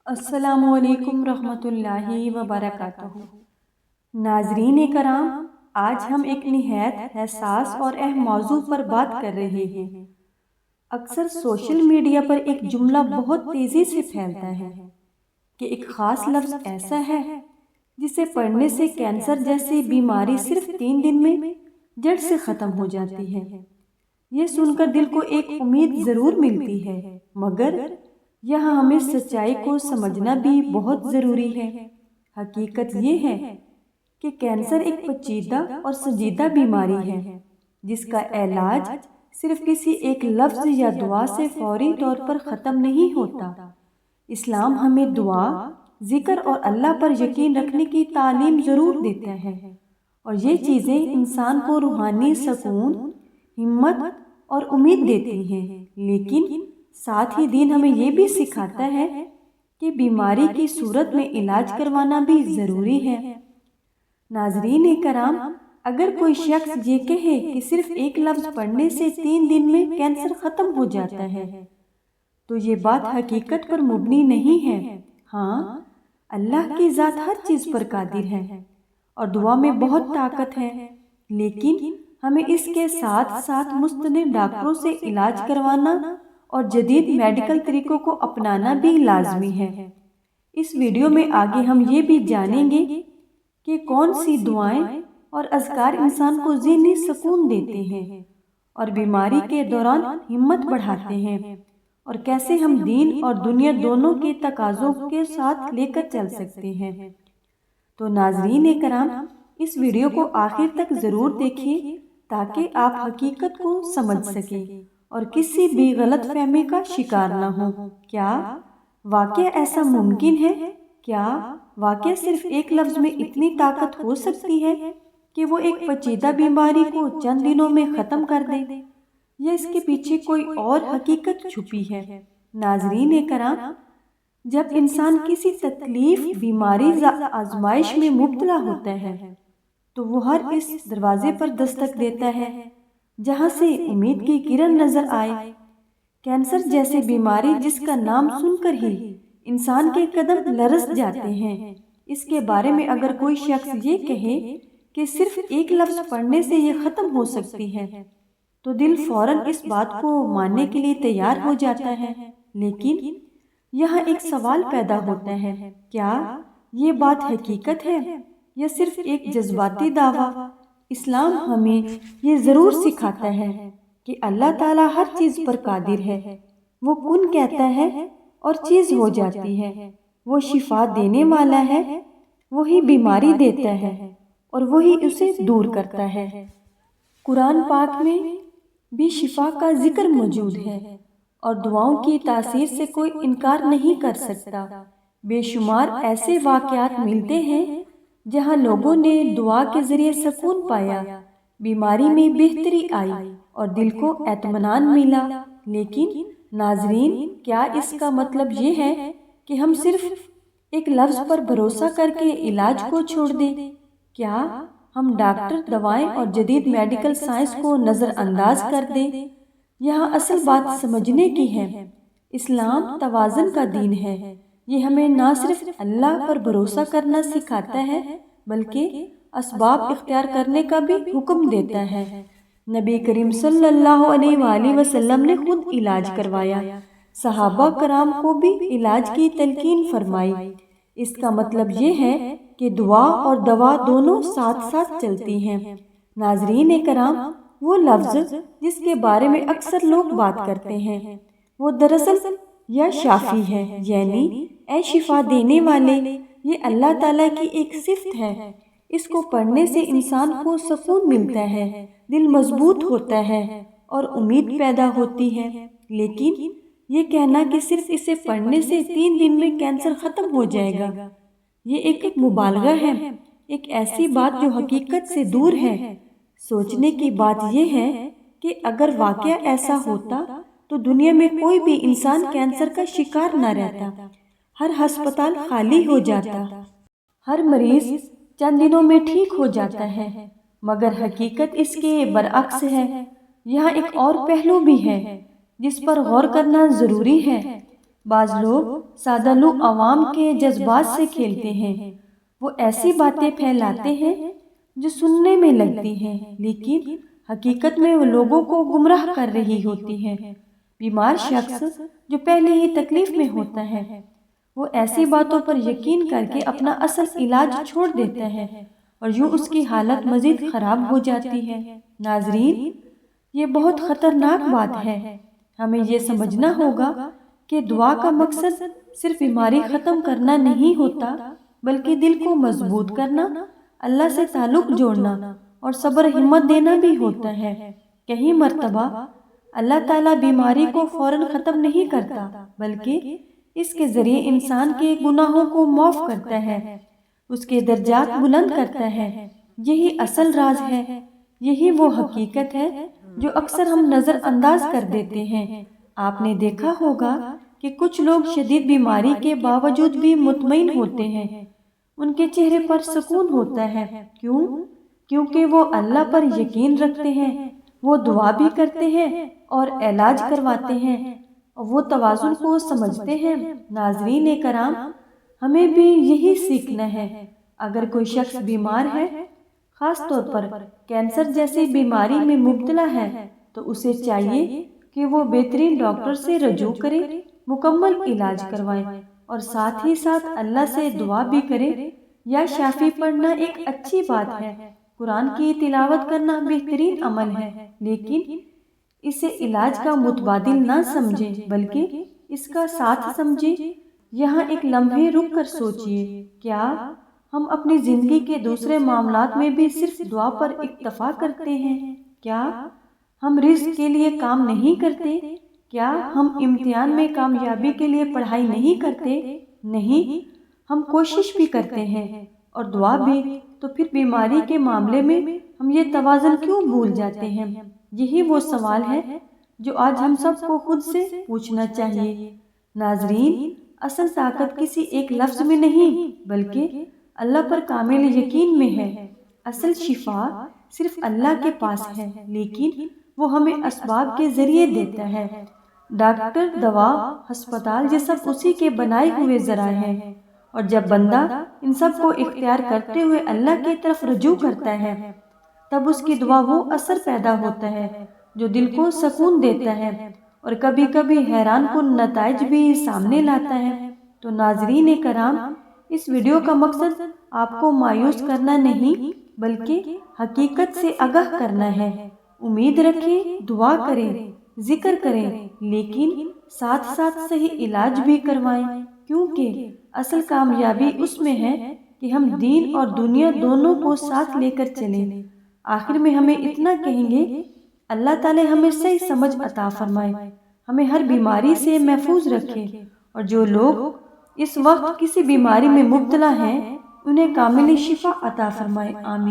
السلام علیکم رحمۃ اللہ وبرکاتہ۔ ناظرین کرام، آج ہم ایک نہایت حساس اور اہم موضوع پر بات کر رہے ہیں۔ اکثر سوشل میڈیا پر ایک جملہ بہت تیزی سے پھیلتا ہے کہ ایک خاص لفظ ایسا ہے جسے پڑھنے سے کینسر جیسی بیماری صرف 3 دن میں جڑ سے ختم ہو جاتی ہے۔ یہ سن کر دل کو ایک امید ضرور ملتی ہے، مگر یہاں ہمیں سچائی کو سمجھنا بھی بہت ضروری ہے۔ حقیقت یہ ہے کہ کینسر ایک پیچیدہ اور سنجیدہ بیماری ہے جس کا علاج صرف کسی ایک لفظ یا دعا سے فوری طور پر ختم نہیں ہوتا۔ اسلام ہمیں دعا، ذکر اور اللہ پر یقین رکھنے کی تعلیم ضرور دیتا ہے، اور یہ چیزیں انسان کو روحانی سکون، ہمت اور امید دیتی ہیں۔ لیکن ساتھ ہی دین ہمیں یہ بھی سکھاتا ہے کہ بیماری کی صورت میں علاج کروانا بھی ضروری ہے۔ ناظرین کرام، اگر کوئی شخص یہ کہے کہ صرف ایک لفظ پڑھنے سے 3 دن میں کینسر ختم ہو جاتا ہے، تو یہ بات حقیقت پر مبنی نہیں ہے۔ ہاں، اللہ کی ذات ہر چیز پر قادر ہے اور دعا میں بہت طاقت ہے، لیکن ہمیں اس کے ساتھ ساتھ مستند ڈاکٹروں سے علاج کروانا اور جدید میڈیکل طریقوں کو اپنانا بھی لازمی ہے۔ اس ویڈیو میں آگے ہم یہ بھی جانیں گے کہ کون سی دعائیں اور اذکار انسان کو ذہنی سکون دیتے ہیں اور بیماری کے دوران ہمت بڑھاتے ہیں، اور کیسے ہم دین اور دنیا دونوں کے تقاضوں کے ساتھ لے کر چل سکتے ہیں۔ تو ناظرین کرام، اس ویڈیو کو آخر تک ضرور دیکھیے تاکہ آپ حقیقت کو سمجھ سکیں اور کسی بھی غلط فہمی کا شکار نہ ہو۔ کیا واقعہ ایسا ممکن ہے؟ کیا واقعہ صرف ایک لفظ میں اتنی طاقت ہو سکتی ہے کہ وہ ایک پیچیدہ بیماری کو چند دنوں میں ختم کر دے، یا اس کے پیچھے کوئی اور حقیقت چھپی ہے؟ ناظرین کرام، جب انسان کسی تکلیف، بیماری یا آزمائش میں مبتلا ہوتا ہے تو وہ ہر اس دروازے پر دستک دیتا ہے جہاں سے امید کی کرن نظر آئے۔ کینسر جیسی بیماری جس کا نام سن کر ہی انسان کے قدم لرز جاتے ہیں، اس کے بارے میں اگر کوئی شخص یہ کہے کہ صرف ایک لفظ پڑھنے سے یہ ختم ہو سکتی ہے، تو دل فوراً اس بات کو ماننے کے لیے تیار ہو جاتا ہے۔ لیکن یہاں ایک سوال پیدا ہوتا ہے، کیا یہ بات حقیقت ہے یا صرف ایک جذباتی دعویٰ؟ اسلام ہمیں یہ ضرور سکھاتا ہے کہ اللہ تعالیٰ ہر چیز پر قادر ہے۔ وہ کن کہتا ہے اور چیز ہو جاتی ہے، وہ شفا دینے والا ہے، وہی بیماری دیتا ہے اور وہی اسے دور کرتا ہے۔ قرآن پاک میں بھی شفا کا ذکر موجود ہے اور دعاؤں کی تاثیر سے کوئی انکار نہیں کر سکتا۔ بے شمار ایسے واقعات ملتے ہیں جہاں لوگوں نے دعا کے ذریعے سکون پایا، بیماری میں بہتری آئی اور دل کو اطمینان ملا۔ لیکن ناظرین، کیا اس کا مطلب یہ ہے کہ ہم صرف ایک لفظ پر بھروسہ کر کے علاج کو چھوڑ دیں؟ کیا ہم ڈاکٹر، دوائیں اور جدید میڈیکل سائنس کو نظر انداز کر دیں؟ یہاں اصل بات سمجھنے کی ہے۔ اسلام توازن کا دین ہے۔ یہ ہمیں نہ صرف اللہ پر بھروسہ کرنا سکھاتا ہے بلکہ اسباب اختیار کرنے کا بھی حکم دیتا ہے۔ نبی کریم صلی اللہ علیہ وآلہ وسلم نے خود علاج کروایا، صحابہ کرام کو بھی علاج کی تلقین فرمائی۔ اس کا مطلب یہ ہے کہ دعا اور دوا دونوں ساتھ ساتھ چلتی ہیں۔ ناظرین کرام، وہ لفظ جس کے بارے میں اکثر لوگ بات کرتے ہیں وہ دراصل یا شافی ہے، یعنی اے شفا دینے والے۔ یہ اللہ تعالیٰ کی ایک صفت ہے۔ اس کو پڑھنے سے انسان کو سکون ملتا ہے، دل مضبوط ہوتا ہے اور امید پیدا ہوتی ہے۔ لیکن یہ کہنا کہ صرف اسے پڑھنے سے 3 دن میں کینسر ختم ہو جائے گا، یہ ایک مبالغہ ہے، ایک ایسی بات جو حقیقت سے دور ہے۔ سوچنے کی بات یہ ہے کہ اگر واقعہ ایسا ہوتا تو دنیا میں کوئی بھی انسان کینسر کا شکار نہ رہتا، ہر ہسپتال خالی ہو جاتا، ہر مریض چند دنوں میں ٹھیک ہو جاتا ہے۔ مگر حقیقت اس کے برعکس ہے۔ یہاں ایک اور پہلو بھی ہے جس پر غور کرنا ضروری ہے۔ بعض لوگ سادہ لو عوام کے جذبات سے کھیلتے ہیں، وہ ایسی باتیں پھیلاتے ہیں جو سننے میں لگتی ہیں لیکن حقیقت میں وہ لوگوں کو گمراہ کر رہی ہوتی ہیں۔ بیمار شخص جو پہلے ہی تکلیف میں ہوتا ہے، وہ ایسی باتوں پر یقین کر کے اپنا اصل علاج چھوڑ دیتا ہے اور یوں اس کی حالت مزید خراب ہو جاتی ہے۔ ناظرین، یہ بہت خطرناک بات ہے۔ ہمیں یہ سمجھنا ہوگا کہ دعا کا مقصد صرف بیماری ختم کرنا نہیں ہوتا، بلکہ دل کو مضبوط کرنا، اللہ سے تعلق جوڑنا اور صبر ہمت دینا بھی ہوتا ہے۔ کئی مرتبہ اللہ تعالیٰ بیماری کو فوراً ختم نہیں کرتا، بلکہ اس کے ذریعے انسان کے گناہوں کو معاف کرتا ہے، اس کے درجات بلند کرتا ہے۔ یہی اصل راز ہے، یہی وہ حقیقت ہے جو اکثر ہم نظر انداز کر دیتے ہیں۔ آپ نے دیکھا ہوگا کہ کچھ لوگ شدید بیماری کے باوجود بھی مطمئن ہوتے ہیں، ان کے چہرے پر سکون ہوتا ہے۔ کیوں؟ کیونکہ وہ اللہ پر یقین رکھتے ہیں، وہ دعا بھی کرتے ہیں اور علاج کرواتے ہیں، وہ توازن کو سمجھتے ہیں۔ ناظرین کرام، ہمیں بھی یہی سیکھنا ہے۔ اگر کوئی شخص بیمار ہے، خاص طور پر کینسر جیسی بیماری میں مبتلا ہے، تو اسے چاہیے کہ وہ بہترین ڈاکٹر سے رجوع کرے، مکمل علاج کروائے اور ساتھ ہی ساتھ اللہ سے دعا بھی کرے۔ یا شافی پڑھنا ایک اچھی بات ہے، قرآن کی تلاوت کرنا بہترین عمل ہے، لیکن اسے علاج کا متبادل نہ سمجھیں بلکہ اس کا ساتھ سمجھیں۔ یہاں ایک لمحے رک کر سوچئے، کیا ہم اپنی زندگی کے دوسرے معاملات میں بھی صرف دعا پر اکتفا کرتے ہیں؟ کیا ہم رزق کے لیے کام نہیں کرتے؟ کیا ہم امتحان میں کامیابی کے لیے پڑھائی نہیں کرتے؟ نہیں، ہم کوشش بھی کرتے ہیں اور دعا بھی، تو پھر بیماری کے معاملے میں ہم یہ توازن کیوں بھول جاتے ہیں؟ یہی وہ سوال ہے جو آج ہم سب کو خود سے پوچھنا چاہیے۔ ناظرین، اصل طاقت کسی ایک لفظ میں نہیں بلکہ اللہ پر کامل یقین میں ہے۔ اصل شفا صرف اللہ کے پاس ہے، لیکن وہ ہمیں اسباب کے ذریعے دیتا ہے۔ ڈاکٹر، دوا، ہسپتال یہ سب اسی کے بنائے ہوئے ذرائع ہیں، اور جب بندہ ان سب کو اختیار کرتے ہوئے اللہ کی طرف رجوع کرتا ہے، تب اس کی دعا وہ اثر پیدا ہوتا ہے جو دل کو سکون دیتا ہے اور کبھی کبھی حیران کن نتائج بھی سامنے لاتا ہے۔ تو ناظرین کرام، اس ویڈیو کا مقصد آپ کو مایوس کرنا نہیں بلکہ حقیقت سے آگاہ کرنا ہے۔ امید رکھیں، دعا کریں، ذکر کریں، لیکن ساتھ ساتھ صحیح علاج بھی کروائیں، کیونکہ اصل کامیابی اس میں ہے کہ ہم دین اور دنیا دونوں کو ساتھ لے کر چلیں۔ آخر میں ہمیں اتنا کہیں گے، اللہ تعالی ہمیں صحیح سمجھ عطا فرمائے، ہمیں ہر بیماری سے محفوظ رکھے، اور جو لوگ اس وقت کسی بیماری میں مبتلا ہیں انہیں کامل شفا عطا فرمائے۔ آمین۔